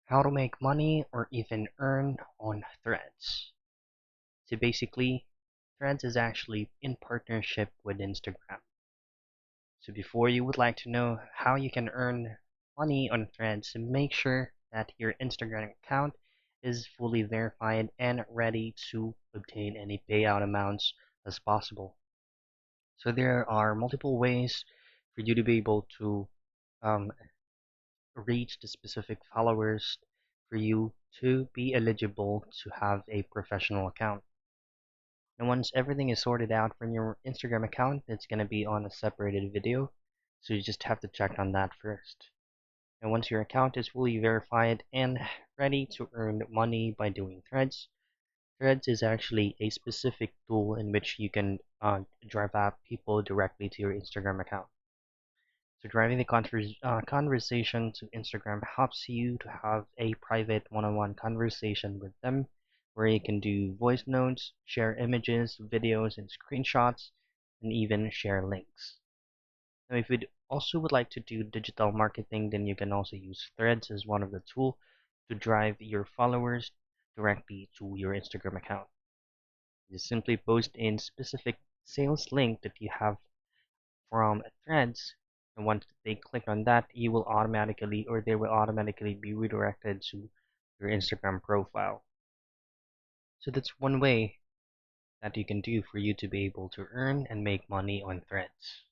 How to make money or even earn on Threads. So basically, Threads is actually in partnership with Instagram. So before you would like to know how you can earn money on Threads, make sure that your Instagram account is fully verified and ready to obtain any payout amounts as possible. So there are multiple ways for you to be able to um, reach the specific followers for you to be eligible to have a professional account. And once everything is sorted out from your Instagram account, it's going to be on a separated video. So you just have to check on that first. And once your account is fully verified and ready to earn money by doing threads, Threads is actually a specific tool in which you can drive out people directly to your Instagram account. So driving the conversation to Instagram helps you to have a private one-on-one conversation with them where you can do voice notes, share images, videos, and screenshots, and even share links. Now, if you also would like to do digital marketing, then you can also use Threads as one of the tools to drive your followers directly to your Instagram account. You simply post in specific sales link that you have from Threads, and once they click on that, you will automatically or they will automatically be redirected to your Instagram profile. So that's one way that you can do for you to be able to earn and make money on Threads.